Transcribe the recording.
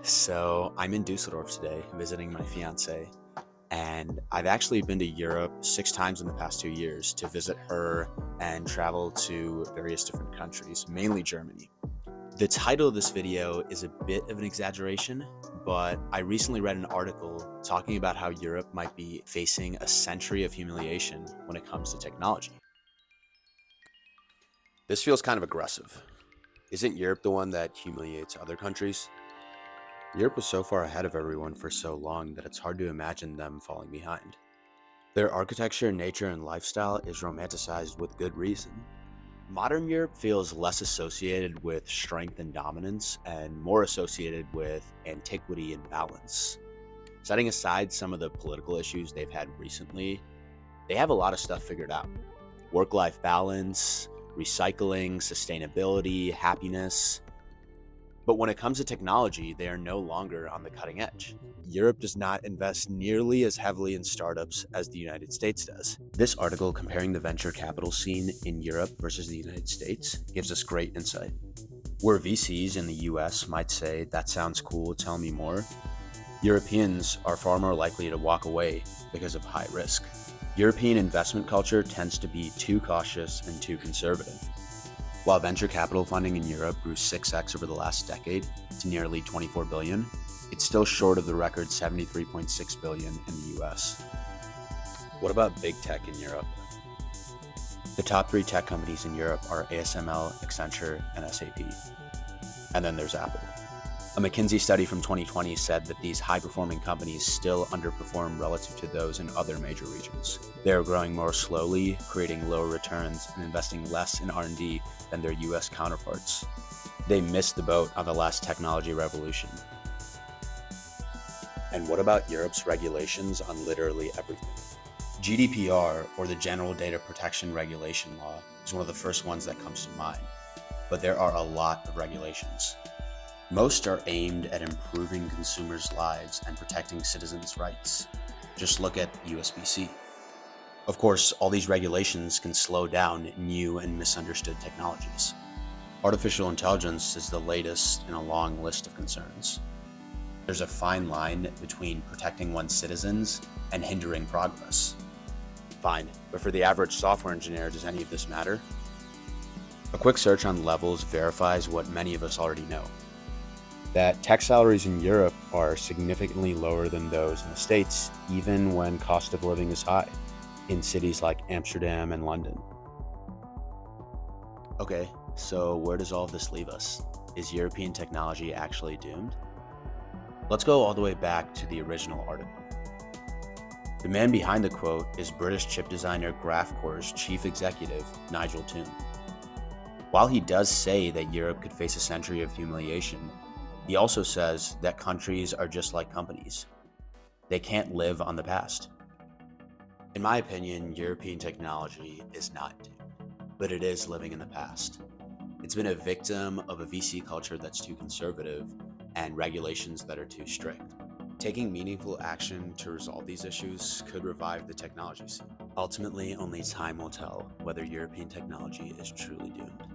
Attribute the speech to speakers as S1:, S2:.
S1: So I'm in Dusseldorf today visiting my fiance, and I've actually been to Europe 6 times in the past 2 years to visit her and travel to various different countries, mainly Germany. The title of this video is a bit of an exaggeration, but I recently read an article talking about how Europe might be facing a century of humiliation when it comes to technology. This feels kind of aggressive. Isn't Europe the one that humiliates other countries? Europe was so far ahead of everyone for so long that it's hard to imagine them falling behind. Their architecture, nature, and lifestyle is romanticized with good reason. Modern Europe feels less associated with strength and dominance and more associated with antiquity and balance. Setting aside some of the political issues they've had recently, they have a lot of stuff figured out: work life balance, recycling, sustainability, happiness. But when it comes to technology, they are no longer on the cutting edge. Europe does not invest nearly as heavily in startups as the United States does. This article comparing the venture capital scene in Europe versus the United States gives us great insight. Where VCs in the US might say, "That sounds cool, tell me more," Europeans are far more likely to walk away because of high risk. European investment culture tends to be too cautious and too conservative. While venture capital funding in Europe grew 6x over the last decade to nearly 24 billion, it's still short of the record 73.6 billion in the US. What about big tech in Europe? The top three tech companies in Europe are ASML, Accenture, and SAP. And then there's Apple. A McKinsey study from 2020 said that these high-performing companies still underperform relative to those in other major regions. They are growing more slowly, creating lower returns, and investing less in R&D than their US counterparts. They missed the boat on the last technology revolution. And what about Europe's regulations on literally everything? GDPR, or the General Data Protection Regulation Law, is one of the first ones that comes to mind, but there are a lot of regulations. Most are aimed at improving consumers' lives and protecting citizens' rights. Just look at USB-C. Of course, all these regulations can slow down new and misunderstood technologies. Artificial intelligence is the latest in a long list of concerns. There's a fine line between protecting one's citizens and hindering progress. Fine, but for the average software engineer, does any of this matter? A quick search on Levels verifies what many of us already know: that tech salaries in Europe are significantly lower than those in the States, even when cost of living is high in cities like Amsterdam and London. Okay, so where does all of this leave us? Is European technology actually doomed? Let's go all the way back to the original article. The man behind the quote is British chip designer Graphcore's chief executive, Nigel Toon. While he does say that Europe could face a century of humiliation, he also says that countries are just like companies. They can't live on the past. In my opinion, European technology is not doomed, but it is living in the past. It's been a victim of a VC culture that's too conservative and regulations that are too strict. Taking meaningful action to resolve these issues could revive the technology scene. Ultimately, only time will tell whether European technology is truly doomed.